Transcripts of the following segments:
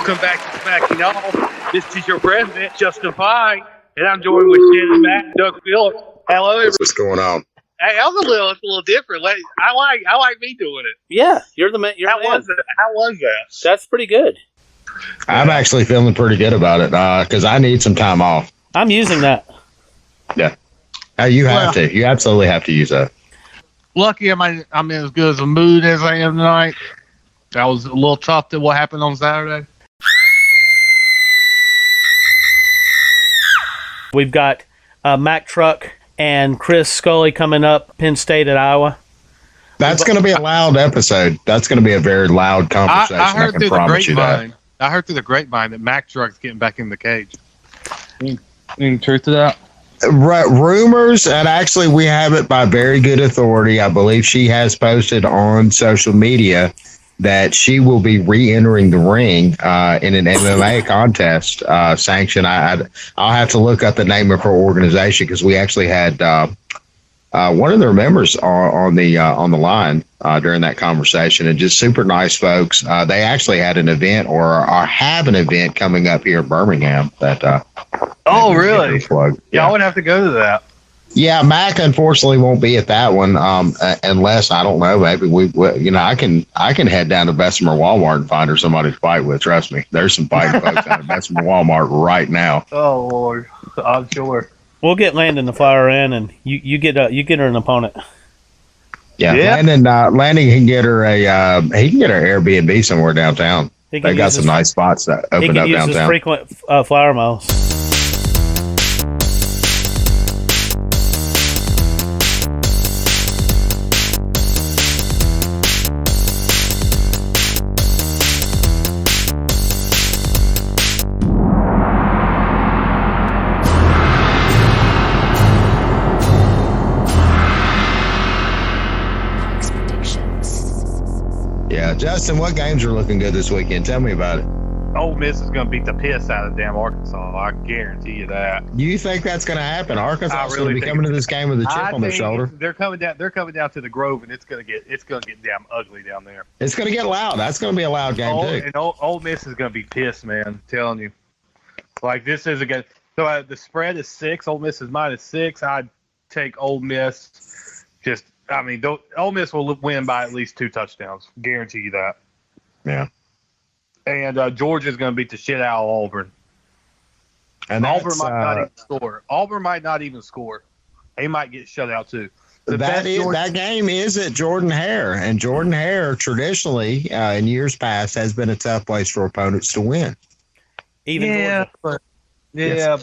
Welcome back to Smacking Off. This is your president, Justin Pike, and I'm joined with Shannon, Mack, Doug Phillips. Hello, everybody. What's going on? Hey, it's a little different. I like me doing it. Yeah, you're the man. How was that? That's pretty good. I'm actually feeling pretty good about it because I need some time off. I'm using that. Yeah. You have to. You absolutely have to use that. Lucky I'm in as good as a mood as I am tonight. That was a little tough to what happened on Saturday. We've got Mack Truck and Chris Scully coming up, Penn State at Iowa. That's going to be a loud episode. That's going to be a very loud conversation. I heard through the grapevine. That. I heard through the grapevine that Mack Truck's getting back in the cage. Any truth to that? Rumors, and actually we have it by very good authority. I believe she has posted on social media that she will be re-entering the ring in an MMA contest sanctioned. I'll have to look up the name of her organization because we actually had one of their members on the line during that conversation, and just super nice folks. They actually had an event or have an event coming up here in Birmingham that. Oh, really? Yeah, I would have to go to that. Yeah, Mack unfortunately won't be at that one unless, I don't know, maybe I can head down to Bessemer Walmart and find her somebody to fight with. Trust me, there's some fighting folks out at Bessemer Walmart right now. Oh Lord, I'm sure. We'll get Landon to fly her in, and you get her an opponent. Yeah. Landon can get her Airbnb somewhere downtown. They got some nice spots that open up downtown. He can use his frequent flower miles. Justin, what games are looking good this weekend? Tell me about it. Ole Miss is going to beat the piss out of damn Arkansas. I guarantee you that. You think that's going to happen? Arkansas is going to be coming to this game with a chip on their shoulder. They're coming down to the Grove, and it's going to get damn ugly down there. It's going to get loud. That's going to be a loud game too. And Ole Miss is going to be pissed, man. I'm telling you. Like, this is a good. So the spread is 6. Ole Miss is -6. I'd take Ole Miss. Ole Miss will win by at least 2 touchdowns. Guarantee you that. Yeah. And Georgia's going to beat the shit out of Auburn. And Auburn might not even score. Auburn might not even score. They might get shut out too. That game is at Jordan-Hare, and Jordan-Hare traditionally in years past has been a tough place for opponents to win. Georgia.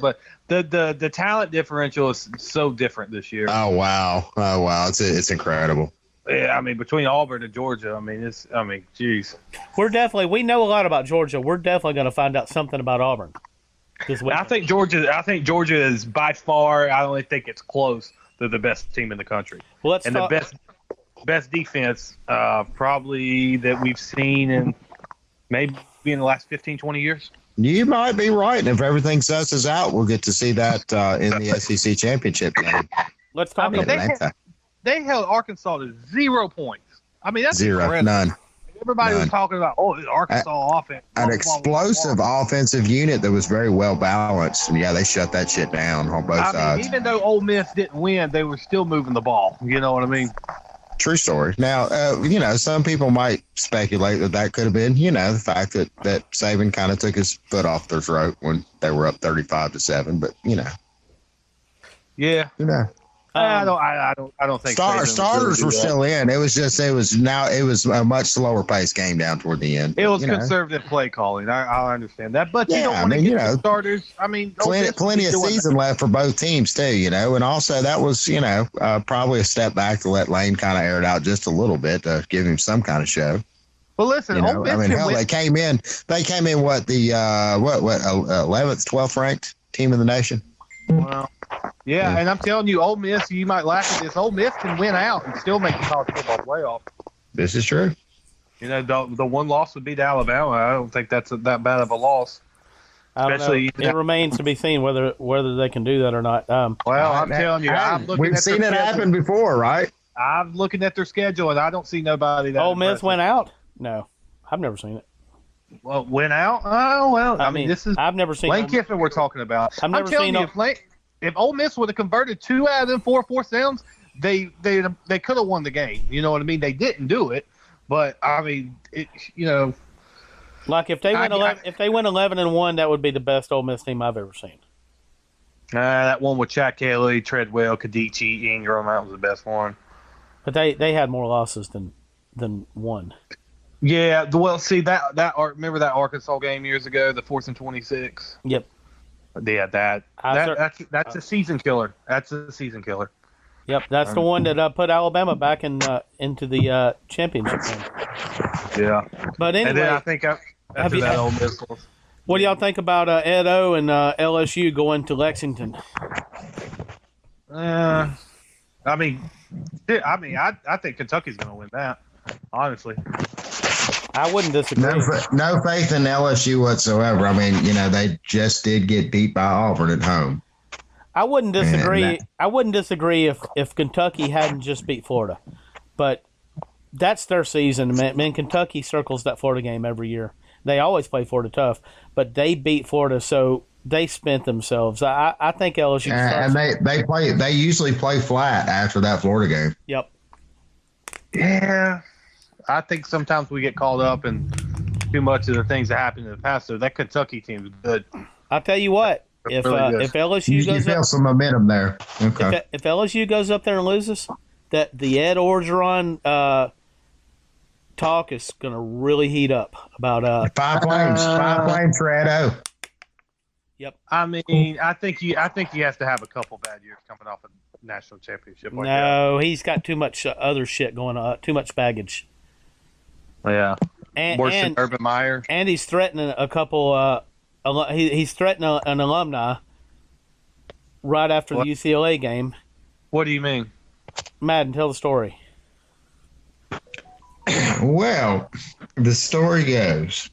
But the talent differential is so different this year. Oh wow, it's incredible. Yeah, between Auburn and Georgia, geez. We know a lot about Georgia. We're definitely going to find out something about Auburn this week. I think Georgia is by far. I don't think it's close. They're the best team in the country. Well, the best defense probably that we've seen in maybe in the last 15, 20 years. You might be right, and if everything susses out, we'll get to see that in the SEC championship game. Let's talk about that. They held Arkansas to 0 points. That's 0, incredible. None. Everybody was talking about, the Arkansas offense. An explosive offensive unit that was very well balanced. And, they shut that shit down on both sides. Even though Ole Miss didn't win, they were still moving the ball. You know what I mean? True story. Now, some people might speculate that could have been, the fact that Saban kind of took his foot off their throat when they were up 35-7. But, Yeah. I don't think starters were still in. It was a much slower paced game down toward the end. It was conservative play calling. I understand that, but you don't want to get the starters. Plenty of season left for both teams too. And also that was probably a step back to let Lane kind of air it out just a little bit to give him some kind of show. Well, listen, they came in. What the 11th, 12th ranked team in the nation. Well. Yeah, and I'm telling you, Ole Miss, you might laugh at this. Ole Miss can win out and still make the college football playoff. This is true. The one loss would be to Alabama. I don't think that's that bad of a loss. It remains to be seen whether they can do that or not. I'm telling you, we've seen it happen before, right? I'm looking at their schedule, and I don't see nobody that. Ole Miss went out? No, I've never seen it. Well, went out. Oh well. I mean, this is I've never seen Lane Kiffin we're talking about. I've never I'm telling seen you, if Ole Miss would have converted 2 out of them 4 fourth downs, they could have won the game. You know what I mean? They didn't do it, but I mean, like if they went 11-1, that would be the best Ole Miss team I've ever seen. That one with Chad Kelly, Treadwell, Kadichi, Ingram, that was the best one. But they had more losses than one. Yeah, well, see remember that Arkansas game years ago, the 4th and 26. Yep. Yeah, that's a season killer. That's a season killer. Yep, that's the one that put Alabama back into the championship game. Yeah. But anyway, and then I think after that, Ole Miss. What do y'all think about Ed O and LSU going to Lexington? I think Kentucky's going to win that. Honestly, I wouldn't disagree. No faith in LSU whatsoever. I mean, they just did get beat by Auburn at home. I wouldn't disagree. I wouldn't disagree if Kentucky hadn't just beat Florida, but that's their season. Man, Kentucky circles that Florida game every year. They always play Florida tough, but they beat Florida, so they spent themselves. I think LSU. And they usually play flat after that Florida game. Yep. Yeah, I think sometimes we get caught up in too much of the things that happened in the past. So that Kentucky team is good. I'll tell you what. If LSU goes feel some momentum there. Okay. If LSU goes up there and loses, that the Ed Orgeron talk is going to really heat up about 5 points for Ed O. Yep. I mean, I think he has to have a couple bad years coming off a national championship. No, he's got too much other shit going on, too much baggage. Yeah. Worse than Urban Meyer. And he's threatening a couple. He's threatening an alumni right after the UCLA game. What do you mean? Madden, tell the story. Well, the story goes,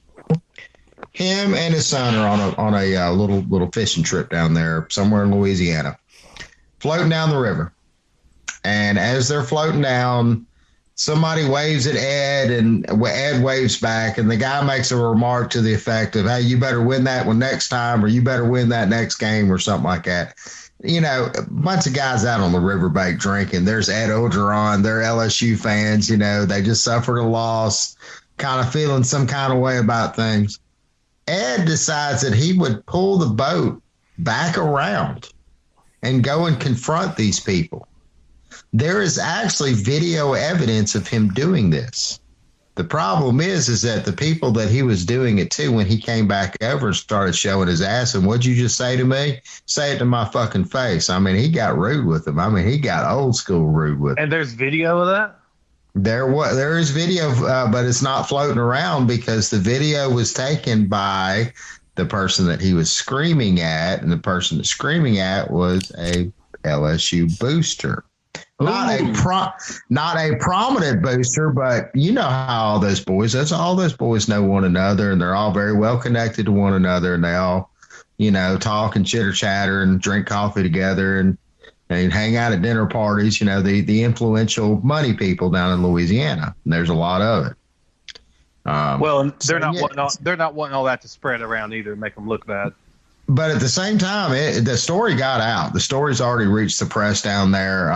him and his son are on a little fishing trip down there somewhere in Louisiana, floating down the river. And as they're floating down, somebody waves at Ed, and Ed waves back, and the guy makes a remark to the effect of, hey, you better win that one next time, or you better win that next game, or something like that. A bunch of guys out on the riverbank drinking. There's Ed Orgeron. They're LSU fans. They just suffered a loss, kind of feeling some kind of way about things. Ed decides that he would pull the boat back around and go and confront these people. There is actually video evidence of him doing this. The problem is that the people that he was doing it to, when he came back over and started showing his ass, and what'd you just say to me? Say it to my fucking face. I mean, he got rude with him. I mean, he got old school rude with him. And there's video of that? There is video, but it's not floating around because the video was taken by the person that he was screaming at, and the person that's screaming at was a LSU booster. Not a prominent booster, but you know how all those boys know one another, and they're all very well connected to one another, and they all, talk and chitter chatter and drink coffee together and hang out at dinner parties. The influential money people down in Louisiana. And there's a lot of it. They're not wanting all that to spread around either, make them look bad. But at the same time, the story got out. The story's already reached the press down there.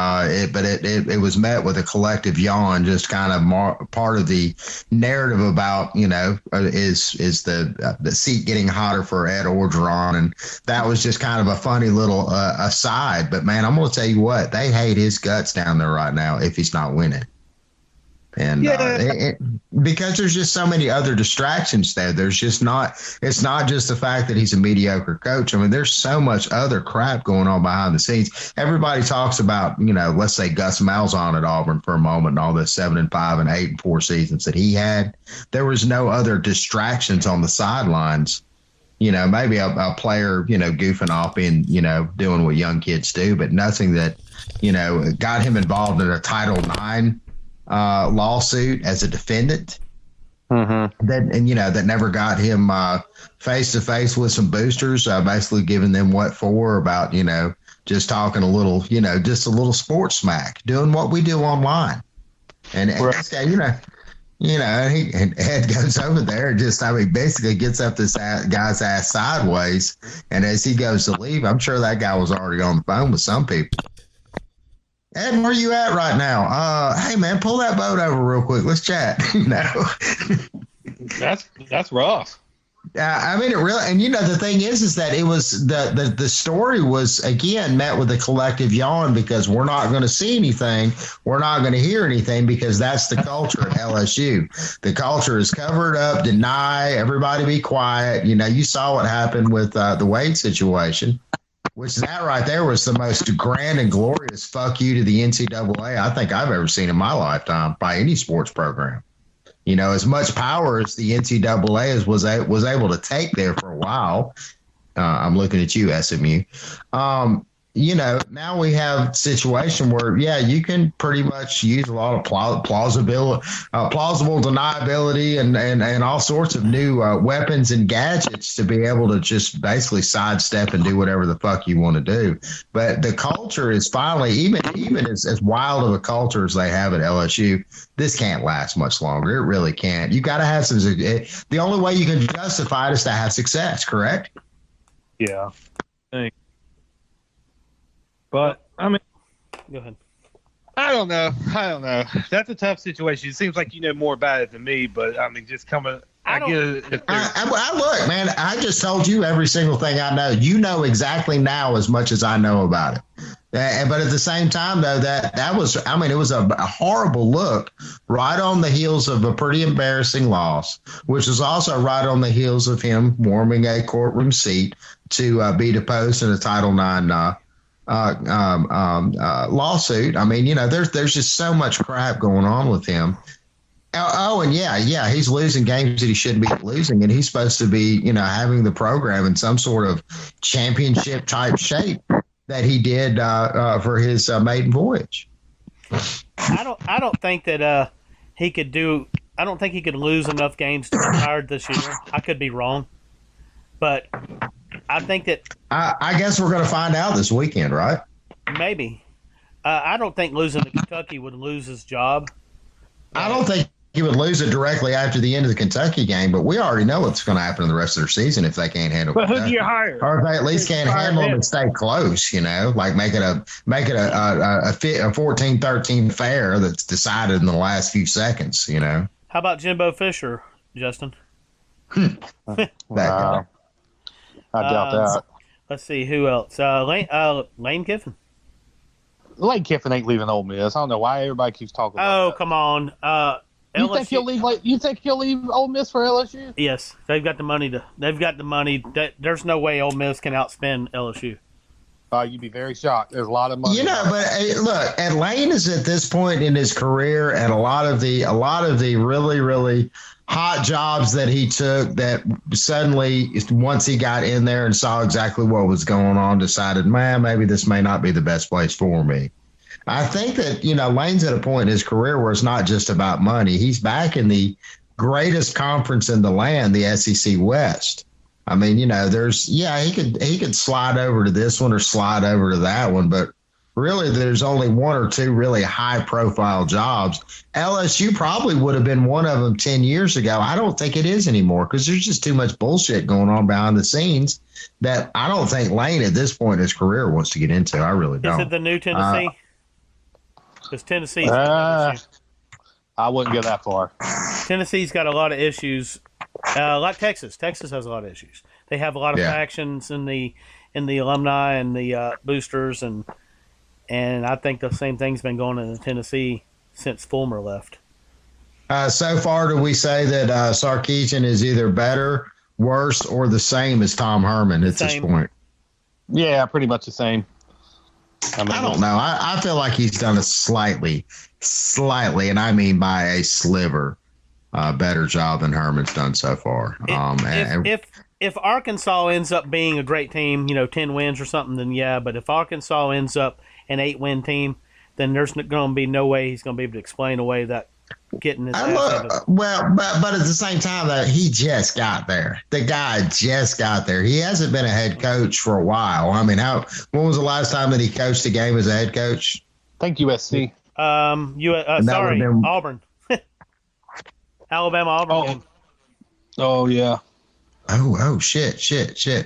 But it was met with a collective yawn, just kind of part of the narrative about, is the seat getting hotter for Ed Orgeron. And that was just kind of a funny little aside. But, man, I'm going to tell you what, they hate his guts down there right now if he's not winning. And because there's just so many other distractions there. It's not just the fact that he's a mediocre coach. I mean, there's so much other crap going on behind the scenes. Everybody talks about, let's say Gus Malzahn at Auburn for a moment and all the 7-5 and 8-4 seasons that he had. There was no other distractions on the sidelines. Maybe a player, goofing off and, doing what young kids do, but nothing that, got him involved in a Title IX lawsuit as a defendant. That never got him face to face with some boosters, basically giving them what for about, just talking a little, just a little sports smack, doing what we do online. And this guy, and Ed goes over there and basically gets up this guy's ass sideways. And as he goes to leave, I'm sure that guy was already on the phone with some people. Ed, where you at right now? Hey man, pull that boat over real quick. Let's chat. That's rough. I mean, it really, and the thing is that it was the story was again met with a collective yawn because we're not going to see anything, we're not going to hear anything because that's the culture at LSU. The culture is covered up, deny, everybody be quiet. You saw what happened with the Wade situation, which that right there was the most grand and glorious fuck you to the NCAA I think I've ever seen in my lifetime by any sports program. As much power as the NCAA was able to take there for a while. I'm looking at you, SMU. Now we have a situation where, you can pretty much use a lot of plausible deniability and all sorts of new weapons and gadgets to be able to just basically sidestep and do whatever the fuck you want to do. But the culture is finally, even as wild of a culture as they have at LSU, this can't last much longer. It really can't. You got to have some. The only way you can justify it is to have success, correct? Yeah. But, I mean, go ahead. I don't know. That's a tough situation. It seems like you know more about it than me, but, I mean, just coming – I get it. Look, man, I just told you every single thing I know. You know exactly now as much as I know about it. But at the same time, though, that was – I mean, it was a horrible look right on the heels of a pretty embarrassing loss, which was also right on the heels of him warming a courtroom seat to be deposed in a Title IX lawsuit. I mean, there's just so much crap going on with him. Oh, and yeah, he's losing games that he shouldn't be losing, and he's supposed to be, having the program in some sort of championship type shape that he did for his maiden voyage. I don't think that he could do. I don't think he could lose enough games to be retired this year. I could be wrong, but I think that I guess we're going to find out this weekend, right? Maybe. I don't think losing to Kentucky would lose his job. I don't think he would lose it directly after the end of the Kentucky game, but we already know what's going to happen in the rest of their season if they can't handle. But who do you hire? Or if they at least can't handle them and stay close, like make it a 14-13 fair that's decided in the last few seconds, How about Jimbo Fisher, Justin? That guy. I doubt that. Let's see who else. Lane Kiffin. Lane Kiffin ain't leaving Ole Miss. I don't know why everybody keeps talking about that. Come on. You think he'll leave? You think he'll leave Ole Miss for LSU? Yes, they've got the money. There's no way Ole Miss can outspend LSU. You'd be very shocked. There's a lot of money. But look, and Lane is at this point in his career, and a lot of the really, really hot jobs that he took that suddenly, once he got in there and saw exactly what was going on, decided, man, maybe this may not be the best place for me. I think that, Lane's at a point in his career where it's not just about money. He's back in the greatest conference in the land, the SEC West. I mean, he could slide over to this one or slide over to that one, but really there's only one or two really high profile jobs. LSU probably would have been one of them 10 years ago. I don't think it is anymore because there's just too much bullshit going on behind the scenes that I don't think Lane at this point in his career wants to get into. I really don't. Is it the new Tennessee? Because Tennessee's I wouldn't go that far. Tennessee's got a lot of issues, like Texas. Texas has a lot of issues. They have a lot of factions in the alumni and the boosters, and I think the same thing's been going on in Tennessee since Fulmer left. So far, do we say that Sarkisian is either better, worse, or the same as Tom Herman at this point? Yeah, pretty much the same. I don't know. I feel like he's done a slightly, and I mean by a sliver, better job than Herman's done so far. If Arkansas ends up being a great team, 10 wins or something, then yeah. But if Arkansas ends up an 8-win team, then there's going to be no way he's going to be able to explain away that getting his ass. But at the same time, though, he just got there. The guy just got there. He hasn't been a head coach for a while. I mean, when was the last time that he coached a game as a head coach? I think USC. Auburn. Alabama Auburn game. Oh yeah. Oh shit.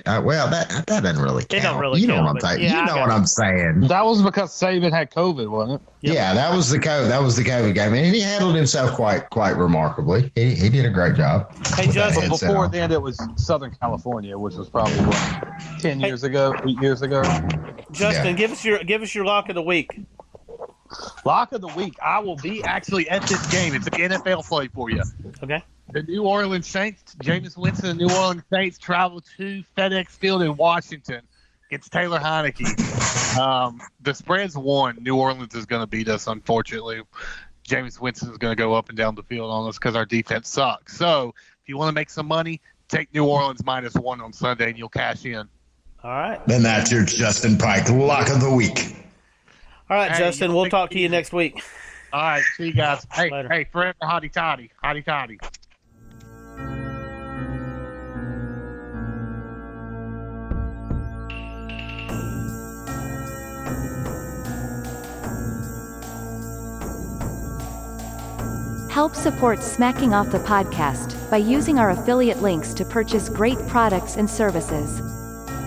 Well, that doesn't really count. It don't really you know count, what I'm but saying. yeah, you I know got what it. I'm saying. That was because Saban had COVID, wasn't it? Yep. Yeah, that was the COVID game, and he handled himself quite remarkably. He did a great job. Hey, Justin, But before then, it was Southern California, which was probably 8 years ago. Justin, give us your lock of the week. Lock of the week. I will be actually at this game. It's an NFL play for you. Okay. The New Orleans Saints, Jameis Winston, the New Orleans Saints travel to FedEx Field in Washington against Taylor Heineke. The spread's 1. New Orleans is going to beat us, unfortunately. Jameis Winston is going to go up and down the field on us because our defense sucks. So if you want to make some money, take New Orleans -1 on Sunday and you'll cash in. All right. Then that's your Justin Pike lock of the week. All right, Justin, we'll talk to you next week. All right, see you guys. Later. Hey, forever hotty toddy. Hotty toddy. Help support Smacking Off the podcast by using our affiliate links to purchase great products and services.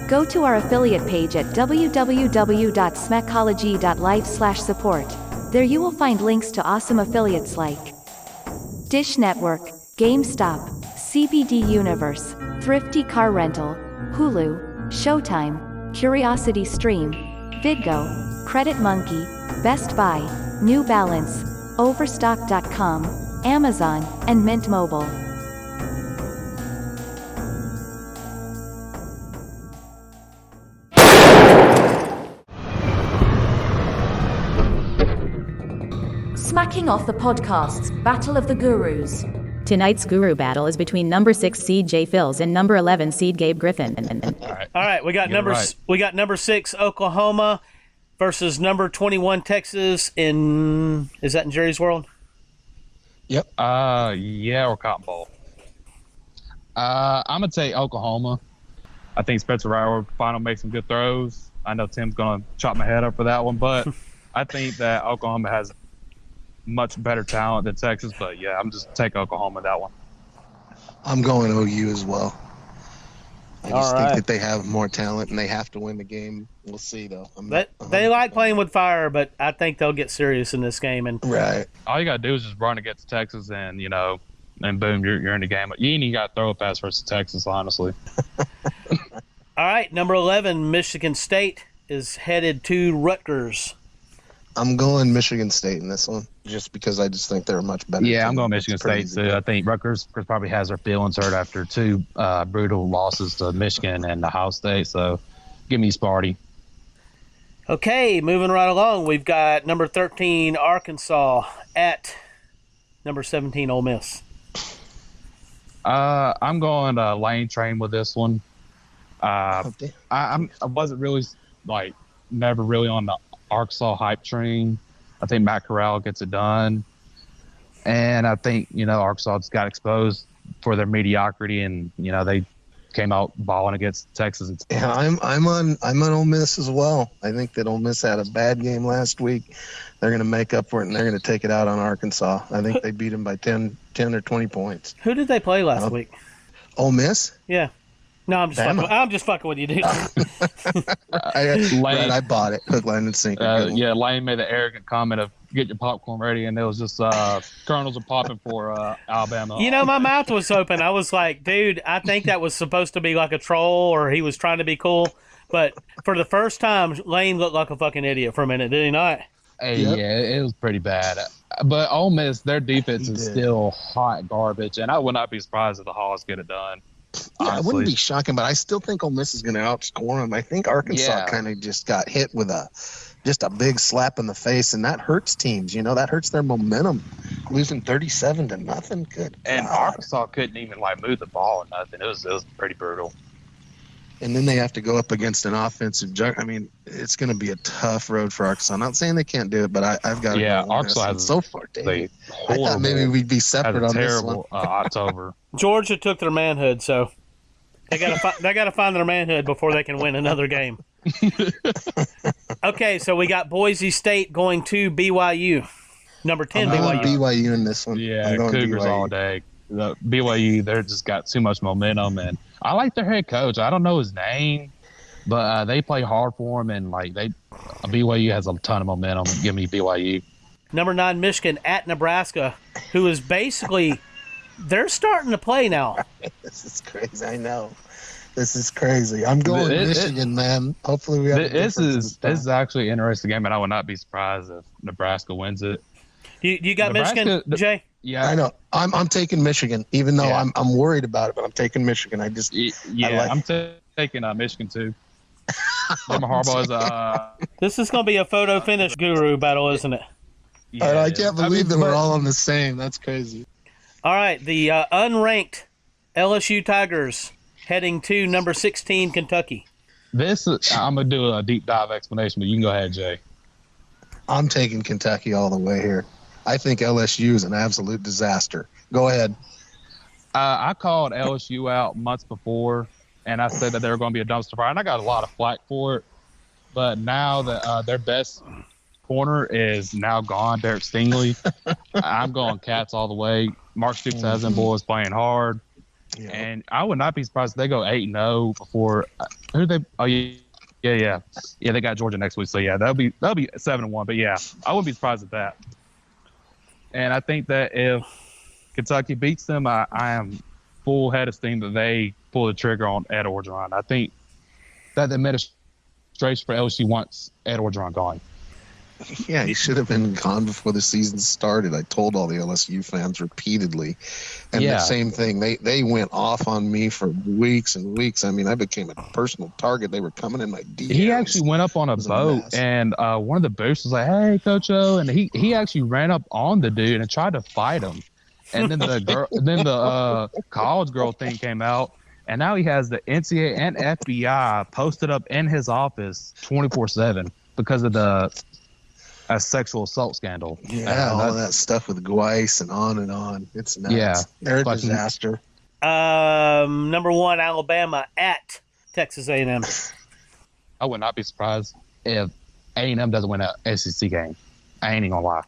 Go to our affiliate page at www.smackology.live/support. There you will find links to awesome affiliates like Dish Network, GameStop, CBD Universe, Thrifty Car Rental, Hulu, Showtime, Curiosity Stream, VidGo, Credit Monkey, Best Buy, New Balance, Overstock.com, Amazon, and Mint Mobile. Smacking Off the Podcast's Battle of the Gurus. Tonight's guru battle is between number 6 seed Jay Fills and number 11 seed Gabe Griffin. All right, we got number 6 Oklahoma versus number 21 Texas is that in Jerry's World? Yep. Yeah, or Cotton Bowl. I'm gonna take Oklahoma. I think Spencer Rattler finally makes some good throws. I know Tim's gonna chop my head up for that one, but I think that Oklahoma has much better talent than Texas. But yeah, I'm just take Oklahoma that one. I'm going OU as well. I just right. think that they have more talent and they have to win the game. We'll see, though. They like playing with fire, but I think they'll get serious in this game. And Right. All you gotta do is just run against Texas, and and boom, you're in the game. You ain't even got to throw a pass versus Texas, honestly. all right, number 11 Michigan State is headed to Rutgers. I'm going Michigan State in this one, just because I just think they're a much better Yeah, team. I'm going Michigan It's pretty State easy. too. I think Rutgers probably has their feelings hurt after 2 brutal losses to Michigan and Ohio State. So give me Sparty. Okay, moving right along, we've got number 13 Arkansas at number 17 Ole Miss. I'm going Lane Train with this one. Oh, damn. I wasn't really never really on the Arkansas hype train. I think Matt Corral gets it done, and I think Arkansas just got exposed for their mediocrity, and they came out balling against Texas. Yeah, I'm on Ole Miss as well. I think that Ole Miss had a bad game last week. They're going to make up for it, and they're going to take it out on Arkansas. I think they beat them by 10 or 20 points. Who did they play last week? Ole Miss? Yeah. No, I'm just fucking with you, dude. I bought it. Hook, line, and sinker. Yeah, Lane made the arrogant comment of get your popcorn ready, and it was just kernels are popping for Alabama. My mouth was open. I was like, dude, I think that was supposed to be like a troll or he was trying to be cool. But for the first time, Lane looked like a fucking idiot for a minute, did he not? Hey, yeah, it was pretty bad. But Ole Miss, their defense is still hot garbage, and I would not be surprised if the Hawks get it done. Yeah, it wouldn't be shocking, but I still think Ole Miss is going to outscore them. I think Arkansas kind of just got hit with a big slap in the face, and that hurts teams. That hurts their momentum. Losing 37-0. Good. And God. Arkansas couldn't even move the ball or nothing. It was pretty brutal. And then they have to go up against an offensive jug. I mean, it's going to be a tough road for Arkansas. I'm not saying they can't do it, but I've got to go Arkansas has so far. I thought maybe we'd be separate on this one. Terrible October. Georgia took their manhood, so they gotta find their manhood before they can win another game. Okay, so we got Boise State going to BYU. Number 10 I'm going BYU. BYU in this one. Yeah, I'm going Cougars BYU. all day. the BYU, they're just got too much momentum, and I like their head coach. I don't know his name, but they play hard for him, and BYU has a ton of momentum. Give me BYU. Number 9, Michigan at Nebraska, who is basically they're starting to play now. This is crazy. I know. This is crazy. I'm going Michigan, man. Hopefully we have. This is actually an interesting game, and I would not be surprised if Nebraska wins it. You got Michigan, Jay? Yeah, I know. I'm taking Michigan, even though I'm worried about it, but I'm taking Michigan. I'm taking Michigan too. Harbaugh is This is going to be a photo finish guru battle, isn't it? Yeah, I can't believe that we're all on the same. That's crazy. All right, the unranked LSU Tigers heading to number 16 Kentucky. I'm gonna do a deep dive explanation, but you can go ahead, Jay. I'm taking Kentucky all the way here. I think LSU is an absolute disaster. Go ahead. I called LSU out months before, and I said that they were going to be a dumpster fire, and I got a lot of flack for it. But now that their best corner is now gone, Derek Stingley, I'm going Cats all the way. Mark Stoops has them boys playing hard, and I would not be surprised if they go 8-0 before. Who they? Oh yeah. They got Georgia next week, so yeah, that'll be 7-1. But yeah, I wouldn't be surprised at that. And I think that if Kentucky beats them, I am full head of steam that they pull the trigger on Ed Orgeron. I think that the administration for LSU wants Ed Orgeron gone. Yeah, he should have been gone before the season started. I told all the LSU fans repeatedly. And the same thing. They went off on me for weeks and weeks. I mean, I became a personal target. They were coming in my DMs. He actually went up on a boat, and one of the boats was like, "Hey, Coach O," and he actually ran up on the dude and tried to fight him. And then the college girl thing came out, and now he has the NCAA and FBI posted up in his office 24/7 because of the sexual assault scandal. Yeah, all of that stuff with Weiss and on. It's nuts. Yeah, they're a disaster. Number 1, Alabama at Texas A&M. I would not be surprised if A&M doesn't win an SEC game. I ain't even gonna lie.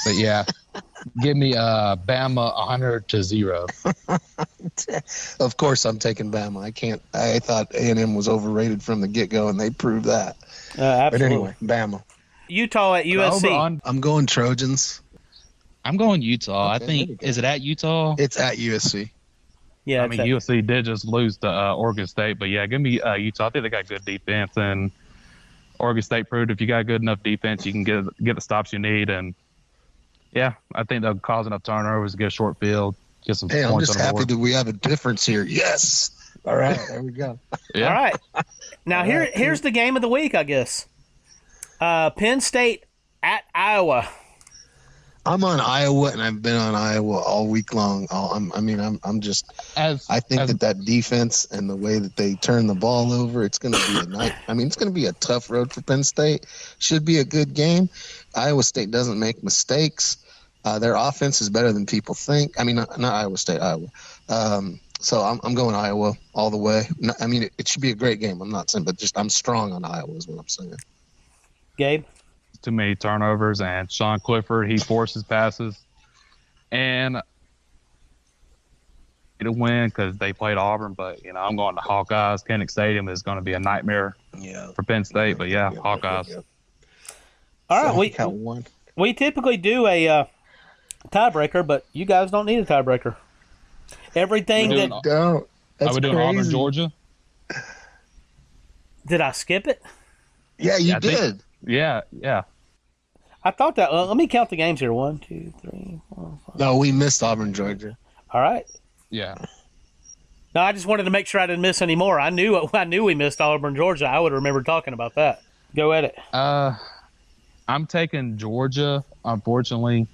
But yeah, give me Bama 100-0. Of course, I'm taking Bama. I thought A&M was overrated from the get-go, and they proved that. Absolutely. But anyway, Bama. Utah at USC. I'm going Trojans. I'm going Utah. Okay, I think is it at Utah? It's at USC. Yeah, I mean USC did just lose to Oregon State, but yeah, give me Utah. I think they got good defense, and Oregon State proved if you got good enough defense, you can get the stops you need, and yeah, I think they'll cause enough turnovers, get a short field, get some points. I'm just happy that we have a difference here. Yes. All right, there we go. Yeah. All right. Now here's the game of the week, I guess. Penn State at Iowa. I'm on Iowa, and I've been on Iowa all week long. I think that defense and the way that they turn the ball over, it's going to be a night. I mean, it's going to be a tough road for Penn State. Should be a good game. Iowa State doesn't make mistakes. Their offense is better than people think. I mean, not Iowa State, Iowa. So I'm going Iowa all the way. I mean, it should be a great game. I'm not saying, but just I'm strong on Iowa is what I'm saying. Gabe? Too many turnovers, and Sean Clifford, he forces passes. And to win because they played Auburn, but, I'm going to Hawkeyes. Kinnick Stadium is going to be a nightmare for Penn State, but, Hawkeyes. All right, we typically do a tiebreaker, but you guys don't need a tiebreaker. Everything that don't. Are we doing Auburn, Georgia? Did I skip it? Yeah, you did. Yeah. I thought that. Let me count the games here. 1, 2, 3, 4, 5. No, we missed Auburn, Georgia. All right. Yeah. No, I just wanted to make sure I didn't miss any more. I knew we missed Auburn, Georgia. I would remember talking about that. Go at it. I'm taking Georgia, unfortunately.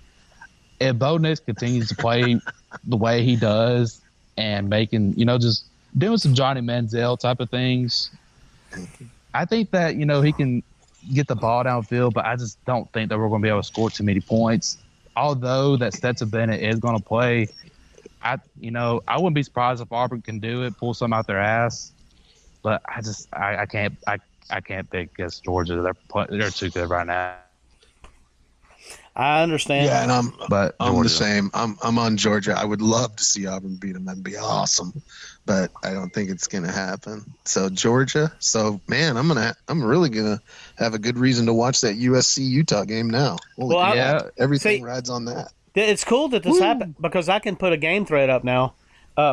If Bo Nix continues to play the way he does and making, just doing some Johnny Manziel type of things, I think that, he can get the ball downfield, but I just don't think that we're going to be able to score too many points. Although that Stetson Bennett is going to play, I wouldn't be surprised if Auburn can do it, pull some out their ass. But I can't pick against Georgia. They're too good right now. I understand. Yeah, and I'm the Georgia. same. I'm on Georgia. I would love to see Auburn beat them. That'd be awesome, but I don't think it's gonna happen. So Georgia. So man, I'm really gonna have a good reason to watch that USC Utah game now. Holy Well, crap. Everything rides on that. It's cool that this happened because I can put a game thread up now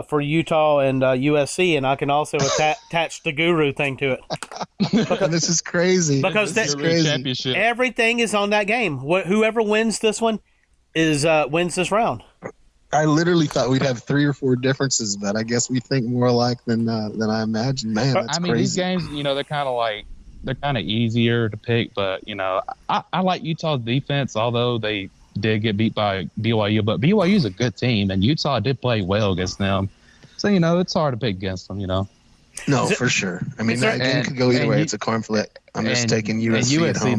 for Utah and USC, and I can also attach the Guru thing to it. This is crazy. Because this is crazy. Championship. Everything is on that game. Whoever wins this one wins this round. I literally thought we'd have 3 or 4 differences, but I guess we think more alike than I imagined. Man, that's crazy. These games, they're kind of easier to pick, but I like Utah's defense, although they did get beat by BYU, but BYU is a good team, and Utah did play well against them. So it's hard to pick against them. No, for sure. I mean, that game could go either way. It's a coin flip. I'm just taking USC at home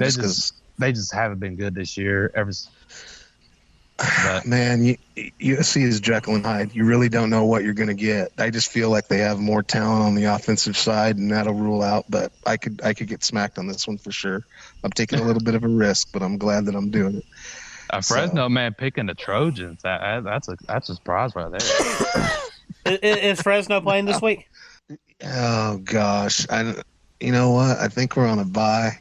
they just haven't been good this year. Man, USC is Jekyll and Hyde. You really don't know what you're going to get. I just feel like they have more talent on the offensive side, and that'll rule out. But I could get smacked on this one for sure. I'm taking a little bit of a risk, but I'm glad that I'm doing it. Fresno man picking the Trojans. That's a surprise right there. Is Fresno playing this week? Oh gosh, you know what? I think we're on a bye.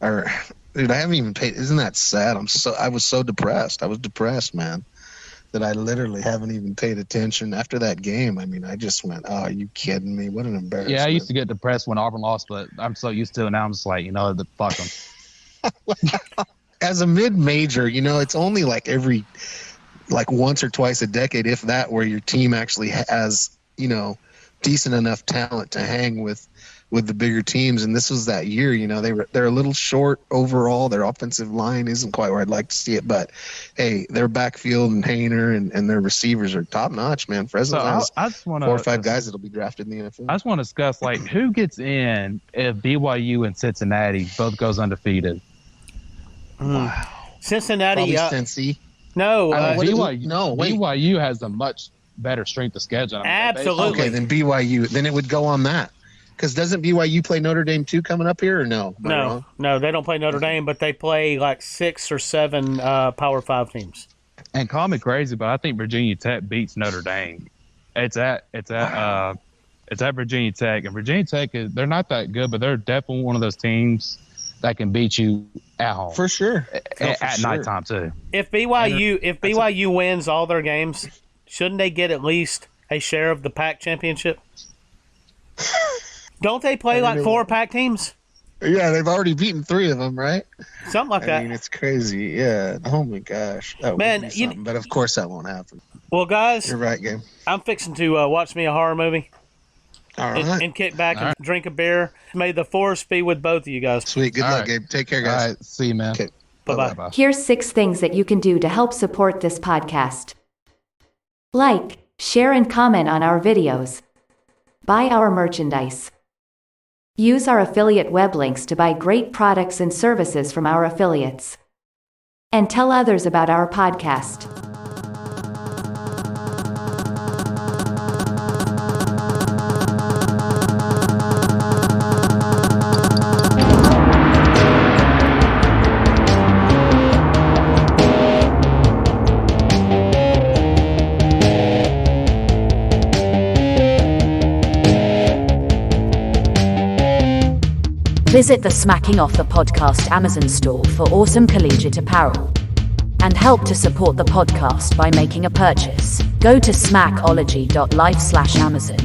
Dude, I haven't even paid. Isn't that sad? I was so depressed. I was depressed, man, that I literally haven't even paid attention after that game. I mean, I just went, "Oh, are you kidding me? What an embarrassment!" Yeah, I used to get depressed when Auburn lost, but I'm so used to it now. I'm just like, fuck them. As a mid-major, it's only every once or twice a decade, if that, where your team actually has decent enough talent to hang with the bigger teams. And this was that year. They're a little short overall. Their offensive line isn't quite where I'd like to see it, but hey, their backfield and Hayner and their receivers are top notch, man. Fresno has 4 or 5 guys that'll be drafted in the NFL. I just want to discuss who gets in if BYU and Cincinnati both goes undefeated. Wow. Cincinnati. Cincy. No. BYU has a much better strength of schedule. Absolutely. Okay, then BYU. Then it would go on that. Because doesn't BYU play Notre Dame too coming up here, or no? No, they don't play Notre Dame, but they play 6 or 7 Power 5 teams. And call me crazy, but I think Virginia Tech beats Notre Dame. It's at Virginia Tech, and Virginia Tech they're not that good, but they're definitely one of those teams that can beat you at home for sure. At nighttime too. If BYU wins all their games, shouldn't they get at least a share of the Pac championship? Don't they play 4 Pac teams? Yeah, they've already beaten 3 of them, right? Something like that. I mean, it's crazy. Yeah. Oh my gosh. That would be something. But of course that won't happen. Well, guys, you're right, Gabe. I'm fixing to watch me a horror movie. All right. And kick back and drink a beer. May the force be with both of you guys. Sweet. Good luck, Gabe. Take care, guys. All right. See you, man. Okay. Bye-bye. Here's 6 things that you can do to help support this podcast. Like, share, and comment on our videos. Buy our merchandise. Use our affiliate web links to buy great products and services from our affiliates. And tell others about our podcast. Visit the Smacking Off the Podcast Amazon store for awesome collegiate apparel. And help to support the podcast by making a purchase. Go to smackology.life/Amazon.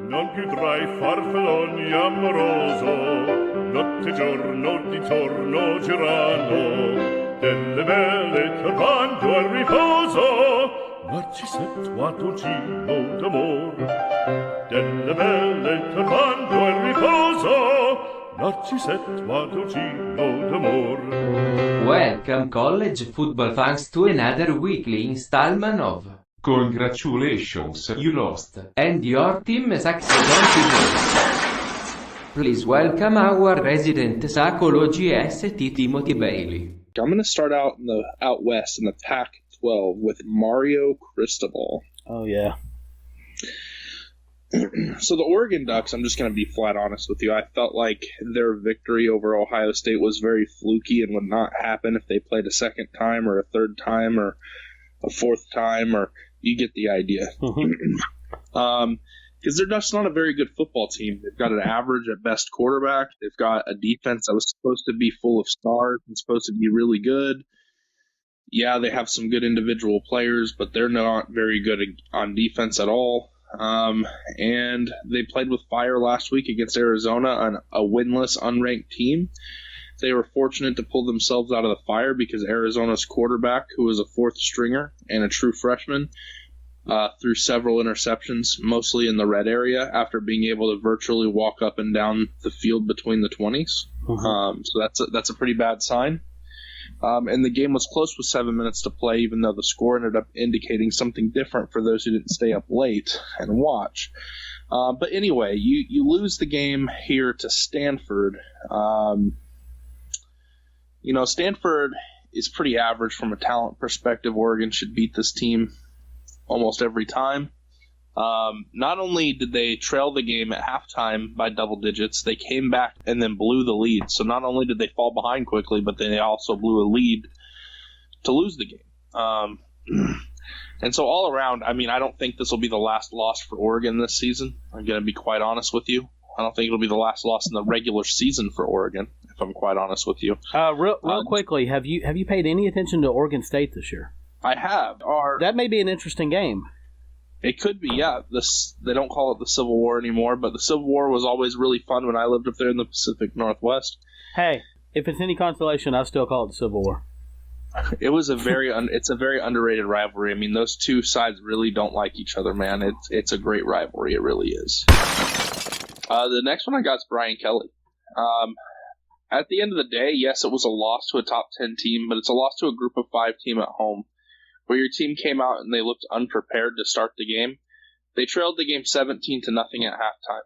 Non più tra i farfalloni amoroso, notte giorno di torno girano, delle belle turbando al riposo. Narcisetto a dolcino d'amor, delle belle turbando al riposo, Narcisetto a dolcino d'amor. Welcome, college football fans, to another weekly installment of Congratulations, you lost, and your team is accidentally lost. Please welcome our resident psychology ST Timothy Bailey. I'm going to start out out west in the Pac-12 with Mario Cristobal. Oh, yeah. So the Oregon Ducks, I'm just going to be flat honest with you. I felt like their victory over Ohio State was very fluky and would not happen if they played a second time or a third time or a fourth time, or you get the idea. Because they're just not a very good football team. They've got an average at best quarterback. They've got a defense that was supposed to be full of stars and supposed to be really good. Yeah, they have some good individual players, but they're not very good on defense at all. And they played with fire last week against Arizona on a winless, unranked team. They were fortunate to pull themselves out of the fire because Arizona's quarterback, who was a fourth stringer and a true freshman, threw several interceptions, mostly in the red area, after being able to virtually walk up and down the field between the 20s. So that's a pretty bad sign. And the game was close with 7 minutes to play, even though the score ended up indicating something different for those who didn't stay up late and watch. But anyway, you lose the game here to Stanford. Stanford is pretty average from a talent perspective. Oregon should beat this team almost every time. Not only did they trail the game at halftime by double digits, they came back and then blew the lead. So not only did they fall behind quickly, but they also blew a lead to lose the game. And so all around, I mean, I don't think this will be the last loss for Oregon this season. I'm going to be quite honest with you. I don't think it'll be the last loss in the regular season for Oregon, if I'm quite honest with you. Real quickly, have you paid any attention to Oregon State this year? I have. That may be an interesting game. It could be, yeah. They don't call it the Civil War anymore, but the Civil War was always really fun when I lived up there in the Pacific Northwest. Hey, if it's any consolation, I still call it the Civil War. It was it's a very underrated rivalry. I mean, those two sides really don't like each other, man. It's a great rivalry. It really is. The next one I got is Brian Kelly. At the end of the day, yes, it was a loss to a top 10 team, but it's a loss to a group of 5 team at home, where your team came out and they looked unprepared to start the game. They trailed the game 17-0 at halftime,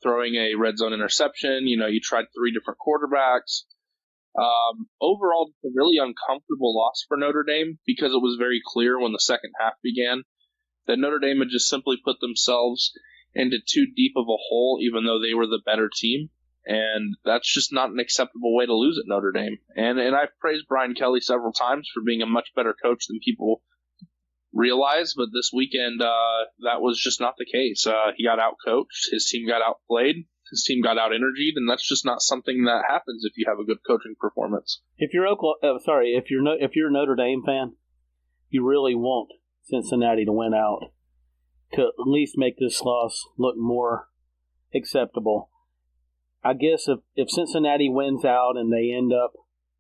throwing a red zone interception. You tried 3 different quarterbacks. Overall, it's a really uncomfortable loss for Notre Dame because it was very clear when the second half began that Notre Dame had just simply put themselves into too deep of a hole, even though they were the better team. And that's just not an acceptable way to lose at Notre Dame. And I've praised Brian Kelly several times for being a much better coach than people realize, but this weekend that was just not the case. He got out-coached, his team got outplayed, his team got out-energied, and that's just not something that happens if you have a good coaching performance. If you're if you're a Notre Dame fan, you really want Cincinnati to win out to at least make this loss look more acceptable. I guess if Cincinnati wins out and they end up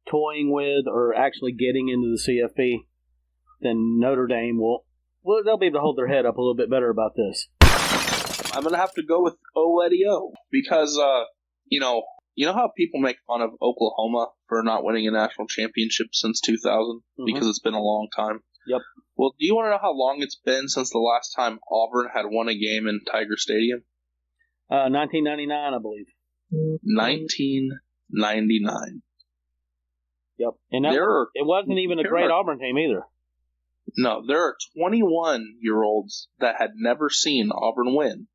toying with or actually getting into the CFP, then Notre Dame they'll be able to hold their head up a little bit better about this. I'm going to have to go with O because, you know how people make fun of Oklahoma for not winning a national championship since 2000 because it's been a long time? Yep. Well, do you want to know how long it's been since the last time Auburn had won a game in Tiger Stadium? 1999, I believe. 1999. Yep. And it wasn't even a great Auburn team either. No, there are 21-year-olds that had never seen Auburn win.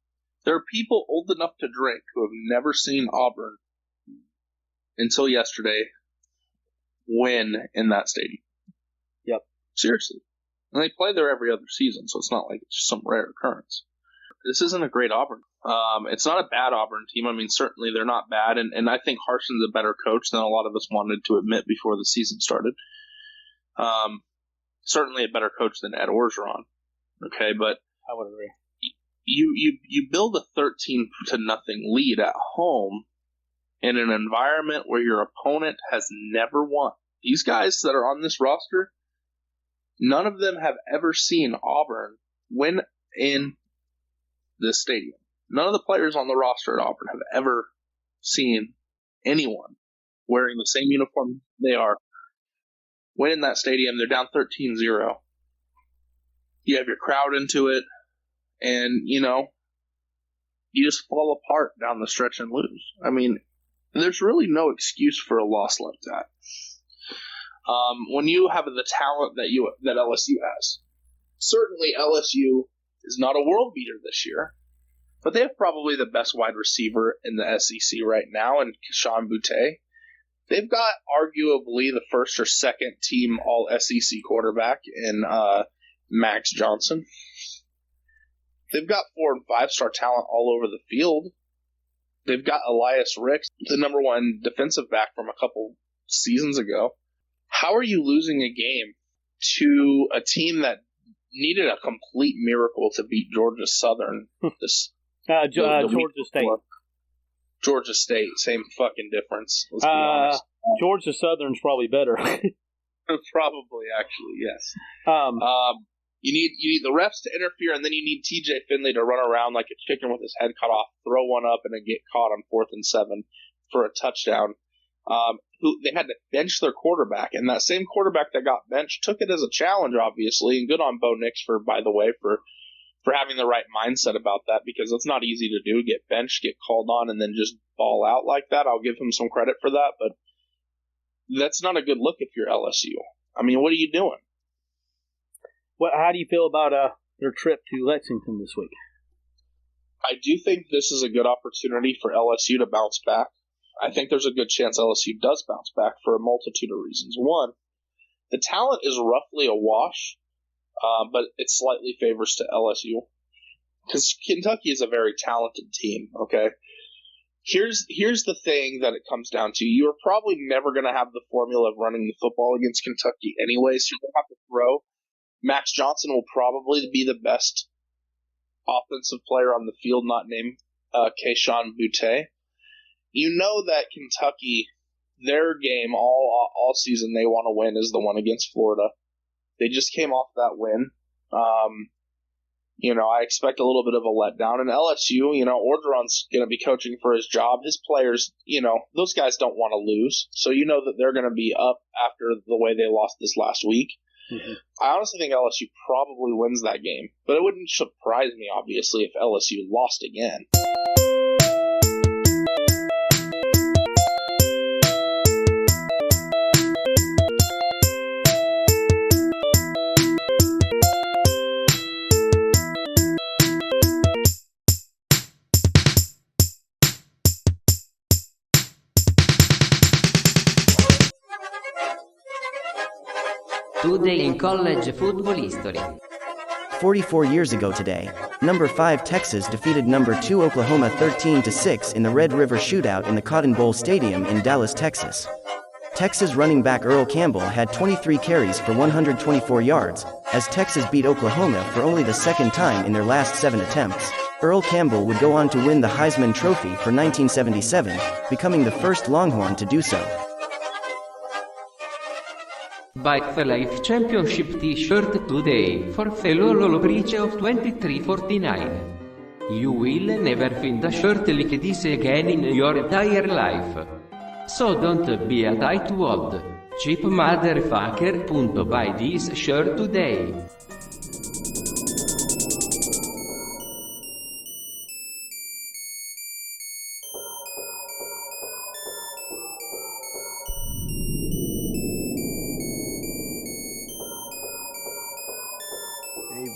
There are people old enough to drink who have never seen Auburn until yesterday win in that stadium. Yep. Seriously. And they play there every other season, so it's not like it's just some rare occurrence. This isn't a great Auburn. It's not a bad Auburn team. I mean, certainly they're not bad, and I think Harson's a better coach than a lot of us wanted to admit before the season started. Certainly a better coach than Ed Orgeron. Okay, but I would agree. You build a 13-0 lead at home in an environment where your opponent has never won. These guys that are on this roster, none of them have ever seen Auburn win in this stadium. None of the players on the roster at Auburn have ever seen anyone wearing the same uniform they are win in that stadium. They're down 13-0. You have your crowd into it, and, you just fall apart down the stretch and lose. I mean, there's really no excuse for a loss like that. When you have the talent that LSU has. Certainly LSU is not a world beater this year, But they have probably the best wide receiver in the SEC right now, in Keyshawn Boutte. They've got arguably the first or second team all SEC quarterback in Max Johnson. They've got 4- and 5-star talent all over the field. They've got Elias Ricks, the number 1 defensive back from a couple seasons ago. How are you losing a game to a team that needed a complete miracle to beat Georgia Southern? Georgia State. Georgia State, same fucking difference. Let's be honest. Georgia Southern's probably better. Probably, actually, yes. You need the refs to interfere, and then you need TJ Finley to run around like a chicken with his head cut off, throw one up, and then get caught on 4th and 7 for a touchdown. Who they had to bench their quarterback, and that same quarterback that got benched took it as a challenge, obviously, and good on Bo Nix for having the right mindset about that, because it's not easy to do, get benched, get called on, and then just ball out like that. I'll give him some credit for that, but that's not a good look if you're LSU. I mean, what are you doing? How do you feel about their trip to Lexington this week? I do think this is a good opportunity for LSU to bounce back. I think there's a good chance LSU does bounce back for a multitude of reasons. One, the talent is roughly a wash, but it slightly favors to LSU because Kentucky is a very talented team. Okay, here's the thing that it comes down to: you're probably never going to have the formula of running the football against Kentucky anyway, so you're going to have to throw. Max Johnson will probably be the best offensive player on the field, not named Keyshawn Boutte. You know that Kentucky, their game all season they want to win is the one against Florida. They just came off that win. I expect a little bit of a letdown. And LSU, Orgeron's going to be coaching for his job. His players, those guys don't want to lose. So you know that they're going to be up after the way they lost this last week. Mm-hmm. I honestly think LSU probably wins that game. But it wouldn't surprise me, obviously, if LSU lost again. Today in college football history. 44 years ago today, number 5 Texas defeated number 2 Oklahoma 13-6 in the Red River Shootout in the Cotton Bowl Stadium in Dallas, Texas. Texas running back Earl Campbell had 23 carries for 124 yards, as Texas beat Oklahoma for only the second time in their last 7 attempts. Earl Campbell would go on to win the Heisman Trophy for 1977, becoming the first Longhorn to do so. Buy the Life Championship t-shirt today for the low price of $23.49. You will never find a shirt like this again in your entire life. So don't be a tightwad. Cheap motherfucker. Buy this shirt today.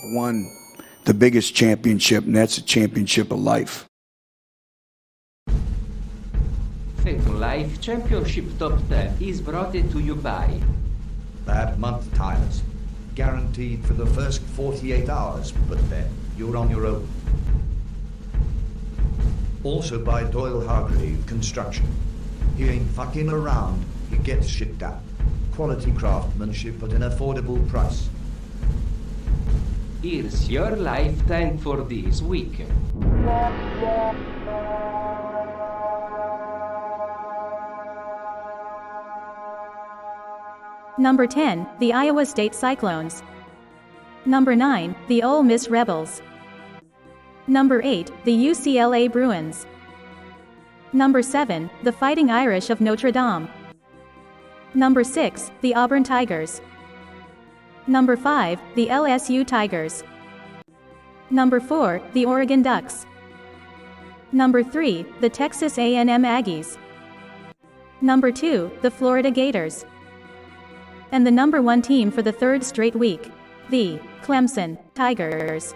Won the biggest championship, and that's a championship of life. The Life Championship Top 10 is brought to you by Bad Month Tires. Guaranteed for the first 48 hours, but then you're on your own. Also by Doyle Hargrave Construction. He ain't fucking around, he gets shit done. Quality craftsmanship at an affordable price. Here's your lifetime for this week. Number 10, the Iowa State Cyclones. Number 9, the Ole Miss Rebels. Number 8, the UCLA Bruins. Number 7, the Fighting Irish of Notre Dame. Number 6, the Auburn Tigers. Number 5, the LSU Tigers. Number 4, the Oregon Ducks. Number 3, the Texas A&M Aggies. Number 2, the Florida Gators. And the number 1 team for the third straight week, the Clemson Tigers.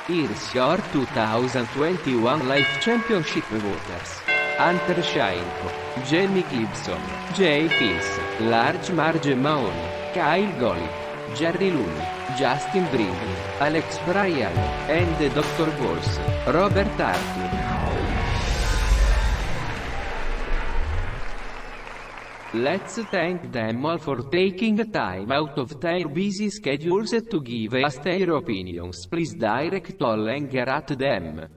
Here's your 2021 Life Championship voters. Hunter Shainko, Jamie Gibson, Jay Fields, Large Marge Mahoney, Kyle Golick, Jerry Looney, Justin Brindley, Alex Bryan, and Dr. Balls, Robert Arthur. Let's thank them all for taking the time out of their busy schedules to give us their opinions. Please direct all anger at them.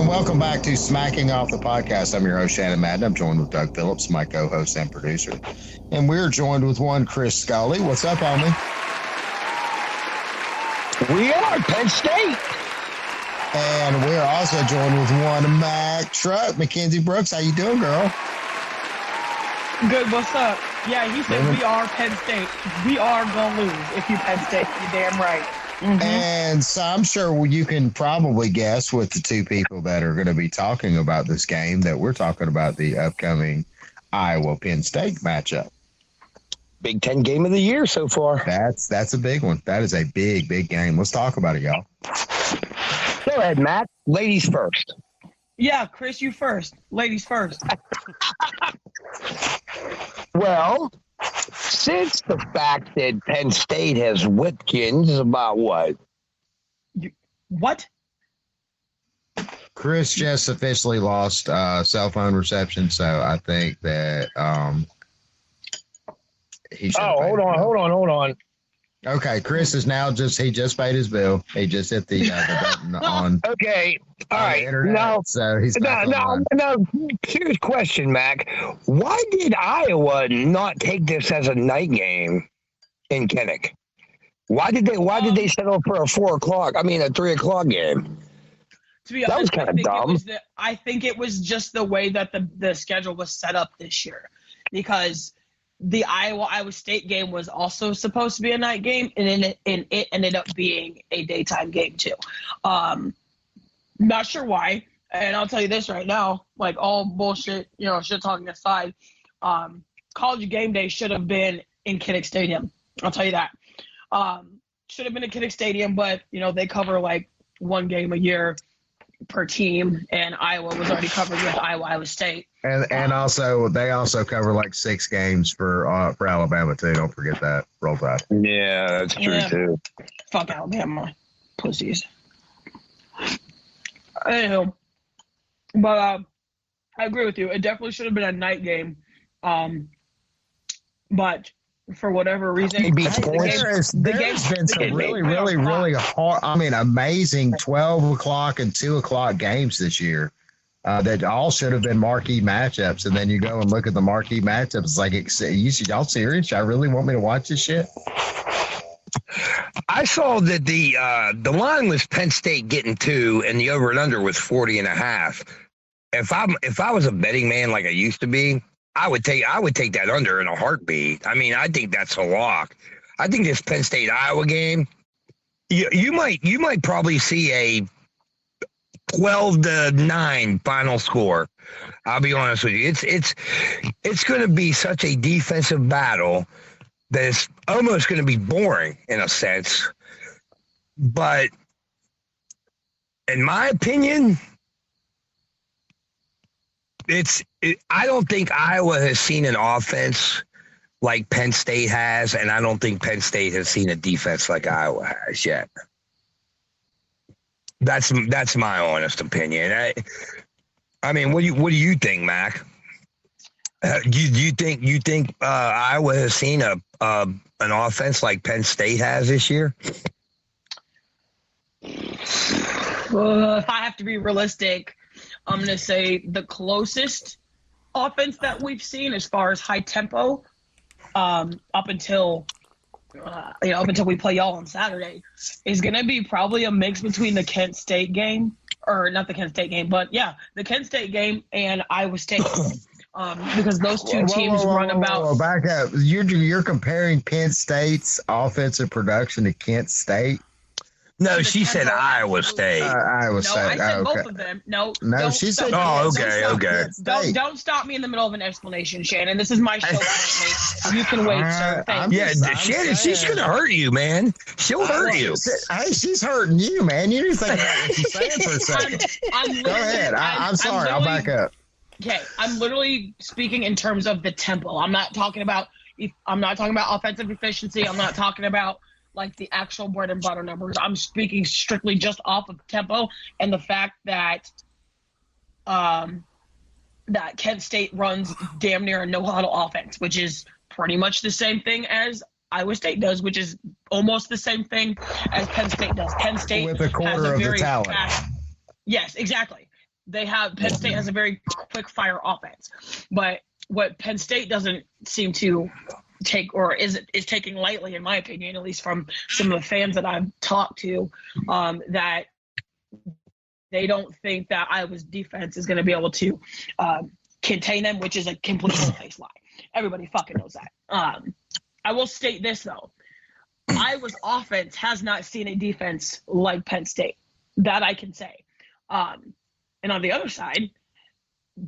Welcome back to Smacking Off the Podcast. I'm your host, Shannon Madden. I'm joined with Doug Phillips, my co-host and producer. And we're joined with one Chris Scully. What's up, homie? We are Penn State. And we're also joined with one Mack Truck. Mackenzie Brooks, how you doing, girl? Good, what's up? Yeah, he said we are Penn State. We are going to lose if you Penn State. You're damn right. Mm-hmm. And so I'm sure you can probably guess what the two people that are going to be talking about this game that we're talking about, the upcoming Iowa-Penn State matchup. Big Ten game of the year so far. That's a big one. That is a big, big game. Let's talk about it, y'all. Go ahead, Matt. Ladies first. Yeah, Chris, you first. Ladies first. Well, since the fact that Penn State has Whitkins about what? What? Chris just officially lost cell phone reception, so I think that he should. Oh, hold on. Okay, Chris is now he just paid his bill. He just hit the button on. Okay, all right. Internet, now, so he's now, serious question, Mac. Why did Iowa not take this as a night game in Kinnick? Why did they settle for a 3:00 game? To be honest, that was kind of dumb. I think it was just the way that the schedule was set up this year, because the Iowa State game was also supposed to be a night game, and it ended up being a daytime game too. Not sure why, and I'll tell you this right now, like all bullshit, shit talking aside, College Gameday should have been in Kinnick Stadium. I'll tell you that. Should have been in Kinnick Stadium, but they cover like one game a year per team, and Iowa was already covered with Iowa State. And also they also cover like 6 games for Alabama too. Don't forget that. Roll Tide. Yeah, that's true too. Fuck Alabama, pussies. Anywho, but I agree with you. It definitely should have been a night game, but for whatever reason, there's been some really hard. I mean, amazing 12 o'clock and 2 o'clock games this year. That all should have been marquee matchups, and then you go and look at the marquee matchups. It's like, y'all serious? Y'all really want me to watch this shit? I saw that the line was Penn State getting 2, and the over and under was 40.5. If I was a betting man like I used to be, I would take that under in a heartbeat. I mean, I think that's a lock. I think this Penn State Iowa game, you might probably see a 12-9 final score. I'll be honest with you. It's going to be such a defensive battle that it's almost going to be boring in a sense. But in my opinion, I don't think Iowa has seen an offense like Penn State has, and I don't think Penn State has seen a defense like Iowa has yet. That's my honest opinion. I mean, what do you think, Mac? Do you think Iowa has seen an offense like Penn State has this year? If I have to be realistic, I'm going to say the closest offense that we've seen as far as high tempo, up until we play y'all on Saturday, is going to be probably a mix between the Kent State game, or not the Kent State game, but yeah, the Kent State game and Iowa State. Because those two teams run about. Back up. You're comparing Penn State's offensive production to Kent State? No, she said Iowa State. Iowa State. No, I said okay. both of them. No, she said. Okay. Don't stop me in the middle of an explanation, Shannon. This is my show currently. You can wait, sir. Thank you. Shannon, she's gonna hurt you, man. She'll hurt you. Hey, she's hurting you, man. You need to think about what she's saying for a second. Go ahead. I'm sorry. I'll back up. Okay, I'm literally speaking in terms of the tempo. I'm not talking about offensive efficiency. I'm not talking about like the actual bread and butter numbers. I'm speaking strictly just off of tempo and the fact that that Kent State runs damn near a no-huddle offense, which is pretty much the same thing as Iowa State does, which is almost the same thing as Penn State does. Penn State with a quarter has a of very the talent. Yes, exactly. Penn State has a very quick fire offense, but what Penn State doesn't seem to take, or is taking lightly, in my opinion, at least from some of the fans that I've talked to, that they don't think that Iowa's defense is going to be able to contain them, which is a complete face lie. Everybody fucking knows that. I will state this though: Iowa's offense has not seen a defense like Penn State. That I can say. And on the other side,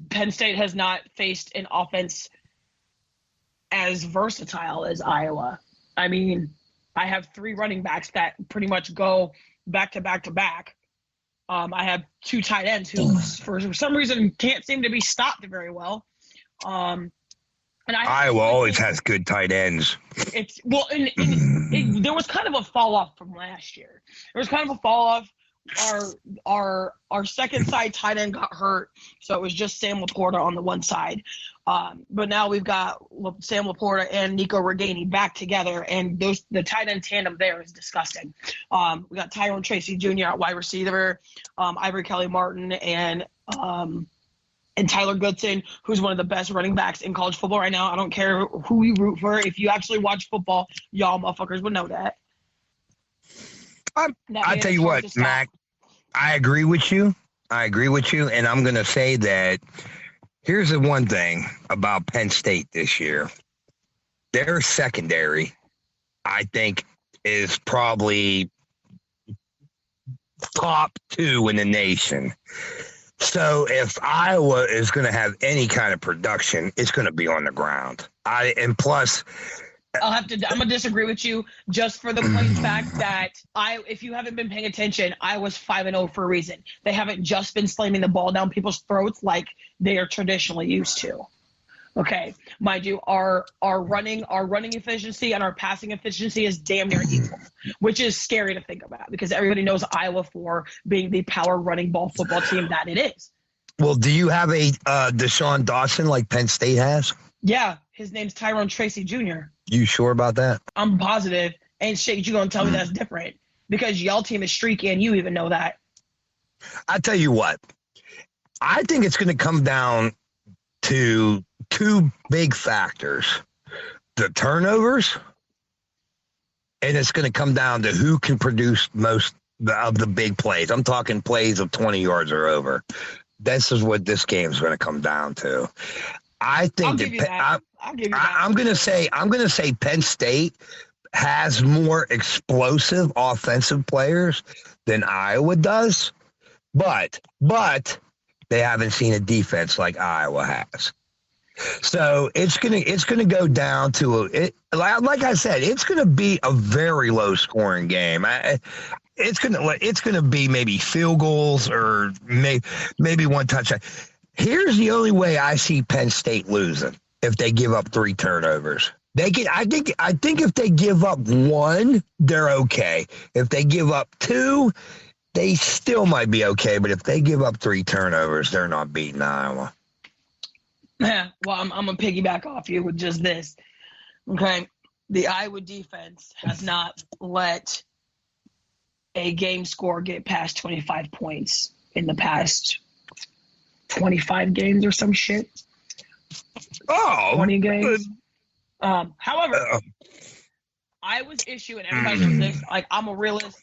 Penn State has not faced an offense as versatile as Iowa. I mean, I have 3 running backs that pretty much go back to back to back. I have 2 tight ends who, for some reason, can't seem to be stopped very well. And Iowa always has good tight ends. There was kind of a fall off from last year. There was kind of a fall off. Our second side tight end got hurt, so it was just Sam Laporta on the one side. But now we've got Sam Laporta and Nico Reganey back together, and the tight end tandem there is disgusting. We got Tyrone Tracy Jr. at wide receiver, Ivory Kelly Martin, and Tyler Goodson, who's one of the best running backs in college football right now. I don't care who you root for. If you actually watch football, y'all motherfuckers would know that. I tell you what, Mac, I agree with you. And I'm going to say that here's the one thing about Penn State this year. Their secondary, I think, is probably top 2 in the nation. So if Iowa is going to have any kind of production, it's going to be on the ground. Plus, I'm gonna disagree with you just for the plain fact that if you haven't been paying attention, Iowa's 5-0 for a reason. They haven't just been slamming the ball down people's throats like they are traditionally used to. Okay, mind you, our running efficiency and our passing efficiency is damn near equal, which is scary to think about because everybody knows Iowa for being the power running ball football team that it is. Well, do you have a Deshaun Dawson like Penn State has? Yeah, his name's Tyrone Tracy Jr. You sure about that? I'm positive. Ain't shit you gonna tell me that's different because y'all team is streaky and you even know that. I tell you what, I think it's going to come down to 2 big factors: the turnovers, and it's going to come down to who can produce most of the big plays. I'm talking plays of 20 yards or over. This is what this game is going to come down to. I think I'm going to say Penn State has more explosive offensive players than Iowa does, but they haven't seen a defense like Iowa has. So it's gonna go down to like I said, it's gonna be a very low scoring game. It's gonna be maybe field goals or maybe one touchdown. Here's the only way I see Penn State losing: if they give up 3 turnovers. I think if they give up 1, they're okay. If they give up 2, they still might be okay. But if they give up 3 turnovers, they're not beating Iowa. Yeah, well, I'm gonna piggyback off you with just this. Okay, the Iowa defense has not let a game score get past 25 points in the past 25 games or some shit. 20 games. However, Iowa's issue, and everybody knows this, like, I'm a realist.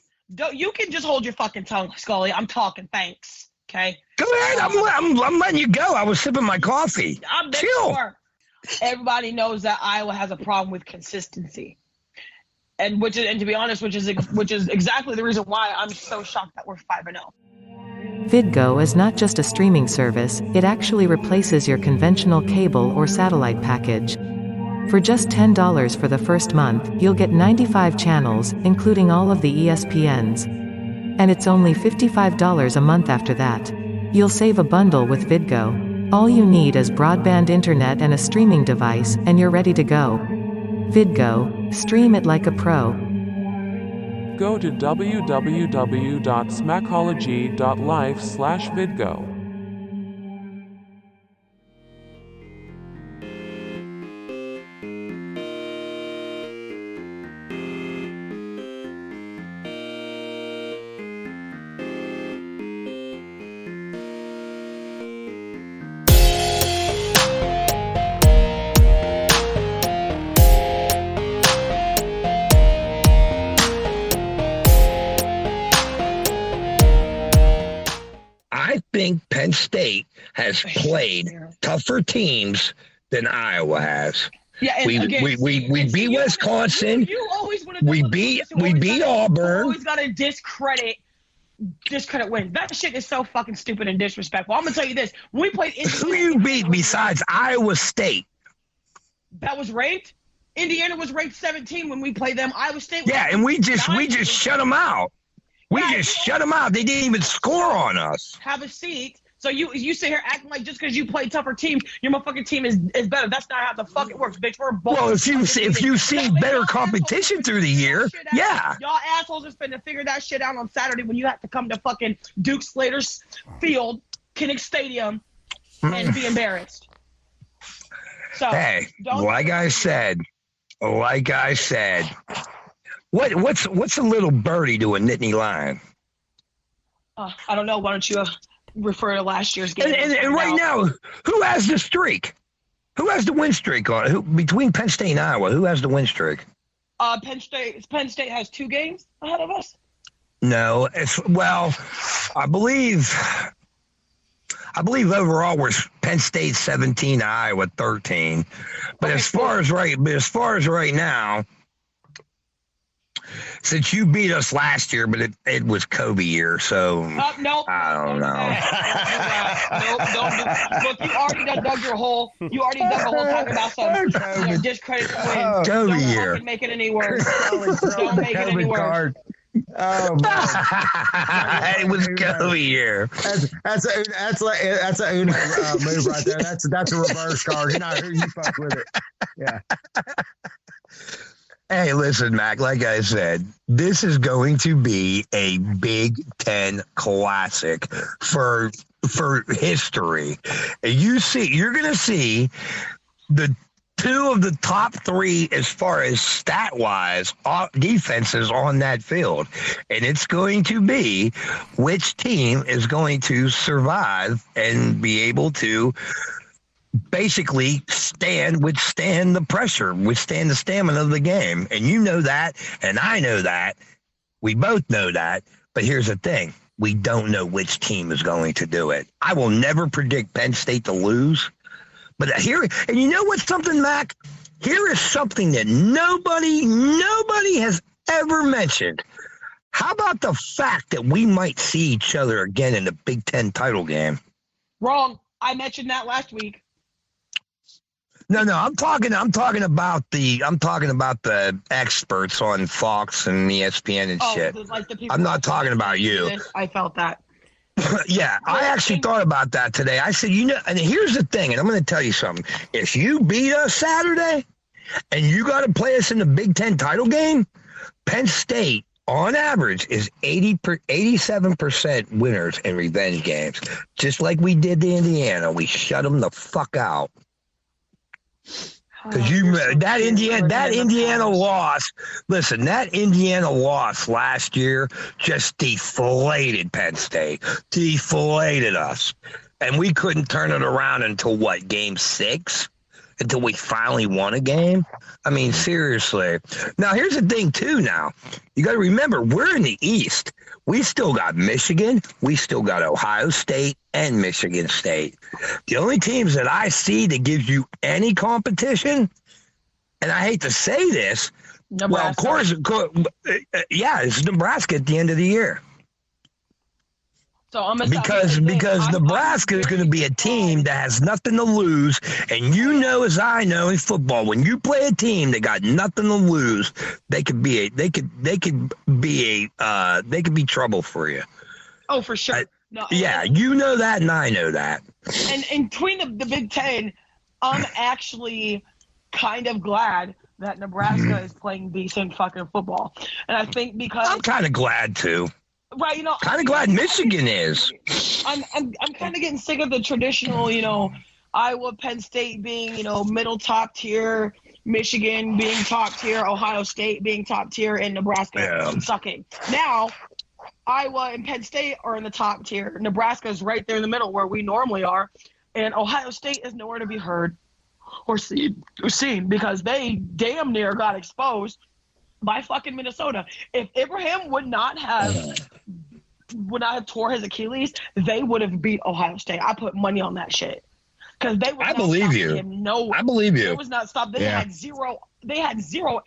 You can just hold your fucking tongue, Scully. I'm talking. Thanks. Okay? Go ahead. I'm letting you go. I was sipping my coffee. I'm Chill. Sure. Everybody knows that Iowa has a problem with consistency. And to be honest, which is exactly the reason why I'm so shocked that we're 5-0. VidGo is not just a streaming service, it actually replaces your conventional cable or satellite package. For just $10 for the first month, you'll get 95 channels, including all of the ESPNs. And it's only $55 a month after that. You'll save a bundle with VidGo. All you need is broadband internet and a streaming device, and you're ready to go. VidGo, stream it like a pro. Go to www.smackology.life/vidgo. I think Penn State has played tougher teams than Iowa has. Yeah, and we beat Wisconsin. You always want to. We beat Auburn. You always got to discredit wins. That shit is so fucking stupid and disrespectful. I'm gonna tell you this: when we played Indiana, who you beat besides Iowa State? That was ranked. Indiana was ranked 17 when we played them. Iowa State. Was and we just shut them out. We just shut them out. They didn't even score on us. Have a seat. So you sit here acting like just because you play tougher teams, your motherfucking team is better. That's not how the fuck it works, bitch. We're both. Well, if you see better competition through the year, yeah. Y'all assholes are finna figure that shit out on Saturday when you have to come to fucking Duke Slater's Field, Kinnick Stadium, and be embarrassed. So hey, like I said, what's a little birdie to a Nittany Lion? I don't know. Why don't you refer to last year's game? And right now, who has the streak? Who has the win streak on it? Between Penn State and Iowa, who has the win streak? Penn State has 2 games ahead of us. No, I believe overall we're Penn State 17, Iowa 13. But as far as right now, since you beat us last year, but it was Kobe year, so nope, I don't know. Don't do. Look, you already dug your hole. You already dug a hole talking about some discredit to win. Kobe Don't year. fucking make it any worse. Don't make it any worse. Oh man, it was Kobe year. That's a Uno move right there. That's a reverse card. You know who you fuck with it. Yeah. Hey, listen, Mac, like I said, this is going to be a Big Ten classic for history. And you're going to see the 2 of the top 3 as far as stat-wise defenses on that field. And it's going to be which team is going to survive and be able to basically withstand the pressure, withstand the stamina of the game. And you know that, and I know that. We both know that. But here's the thing. We don't know which team is going to do it. I will never predict Penn State to lose. But here, and you know what's something, Mac? Here is something that nobody has ever mentioned. How about the fact that we might see each other again in the Big Ten title game? Wrong. I mentioned that last week. No, I'm talking about the experts on Fox and ESPN and shit. Like the people I'm not talking about you. I felt that. Yeah, I actually thought about that today. I said, and here's the thing, and I'm going to tell you something. If you beat us Saturday and you got to play us in the Big Ten title game, Penn State, on average, is 87% winners in revenge games. Just like we did to Indiana. We shut them the fuck out. Because that Indiana loss, listen, that Indiana loss last year just deflated Penn State, deflated us. And we couldn't turn it around until what, game 6? until we finally won a game. I mean, seriously. Now, here's the thing, too, now. You got to remember, we're in the East. We still got Michigan. We still got Ohio State and Michigan State. The only teams that I see that gives you any competition, and I hate to say this, Nebraska. well, of course, yeah, it's Nebraska at the end of the year. So I'm because Nebraska is going to be a team that has nothing to lose, and you know, as I know in football, when you play a team that got nothing to lose, they could be trouble for you. Oh, for sure. Yeah, you know that, and I know that. And between the Big Ten, I'm actually kind of glad that Nebraska is playing decent fucking football, and I think because I'm kind of glad too. Right, kind of glad Michigan is. I'm kind of getting sick of the traditional, Iowa, Penn State being, middle top tier, Michigan being top tier, Ohio State being top tier, and Nebraska sucking. Now, Iowa and Penn State are in the top tier. Nebraska is right there in the middle where we normally are, and Ohio State is nowhere to be heard or seen because they damn near got exposed by fucking Minnesota. If Ibrahim would not have tore his Achilles, they would have beat Ohio State. I put money on that shit. Because they would I believe you. Him. No, I believe you. It was not stopped. They had zero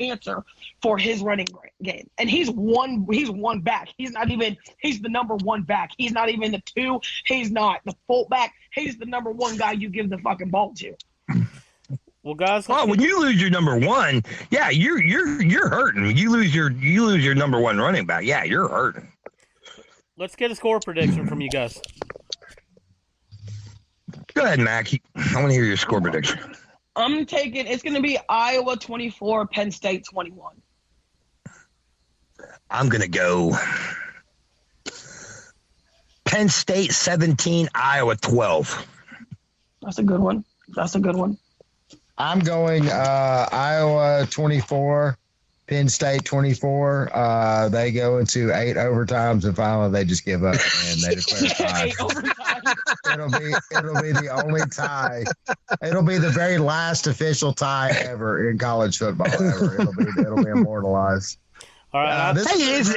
answer for his running game. And he's one back. He's the number one back. He's not even the two. He's not the fullback. He's the number one guy you give the fucking ball to. Well, guys, when you lose your number one, yeah, you're hurting. You lose your number one running back. Yeah, you're hurting. Let's get a score prediction from you guys. Go ahead, Mack. I want to hear your score prediction. I'm taking it's going to be Iowa 24, Penn State 21. I'm going to go Penn State 17, Iowa 12. That's a good one. I'm going Iowa 24, Penn State 24. They go into 8 overtimes, and finally they just give up and they declare tie. 8 overtimes. It'll be the only tie. It'll be the very last official tie ever in college football. Ever. It'll be immortalized. All right. Hey, is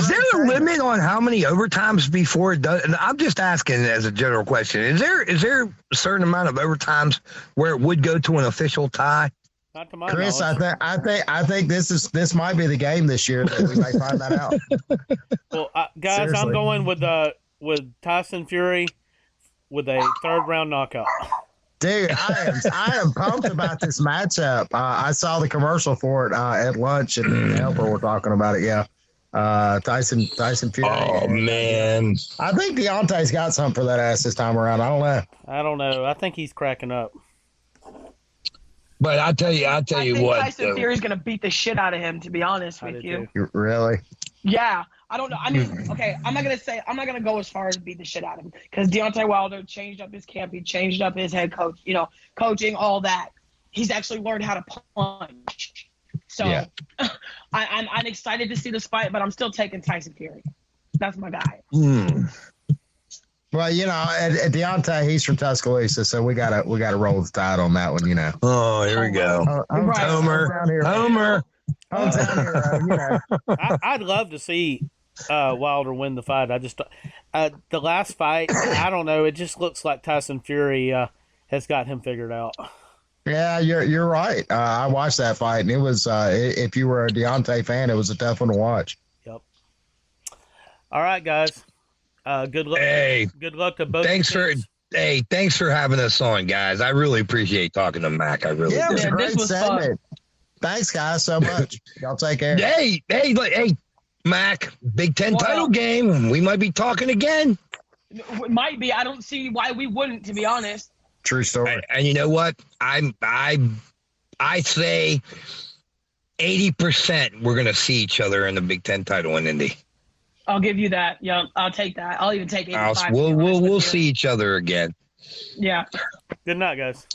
there a limit on how many overtimes before it does? And I'm just asking as a general question. Is there a certain amount of overtimes where it would go to an official tie? Not to my Chris, knowledge. I think this might be the game this year that we may find that out. Well, guys, seriously. I'm going with Tyson Fury with a 3rd round knockout. Dude, I am pumped about this matchup. I saw the commercial for it at lunch, and Helper were talking about it. Yeah, Tyson Fury. Oh man, I think Deontay's got something for that ass this time around. I don't know. I think he's cracking up. But I tell you what, Tyson Fury's going to beat the shit out of him. To be honest with you. Really? Yeah. I don't know. I mean, okay, I'm not gonna go as far as beat the shit out of him because Deontay Wilder changed up his camp. He changed up his head coach. Coaching, all that. He's actually learned how to punch. So yeah. I'm excited to see this fight, but I'm still taking Tyson Fury. That's my guy. Well, at Deontay, he's from Tuscaloosa, so we gotta roll the tide on that one. Oh, here we go. Homer. I'd love to see Wilder win the fight. I just the last fight, I don't know. It just looks like Tyson Fury has got him figured out. Yeah, you're right. I watched that fight, and it was if you were a Deontay fan, it was a tough one to watch. Yep. All right, guys. Good luck. Hey, good luck to both. Thanks for having us on, guys. I really appreciate talking to Mack. I really do. It was a great segment. Thanks, guys, so much. Y'all take care. Hey, Mack, Big Ten title game. We might be talking again. It might be. I don't see why we wouldn't, to be honest. True story. And you know what? I say 80% we're going to see each other in the Big Ten title in Indy. I'll give you that. Yeah, I'll take that. I'll even take 85. We'll see each other again. Yeah. Good night, guys.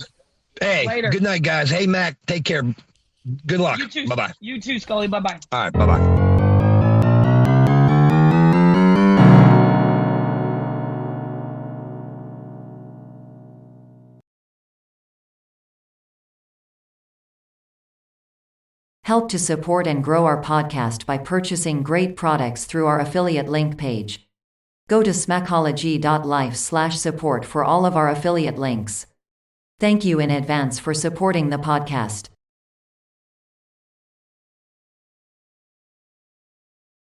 Hey, later. Good night, guys. Hey, Mack, take care. Good luck. You too. Bye-bye. You too, Scully. Bye-bye. All right, bye-bye. Help to support and grow our podcast by purchasing great products through our affiliate link page. Go to smackology.life/support for all of our affiliate links. Thank you in advance for supporting the podcast.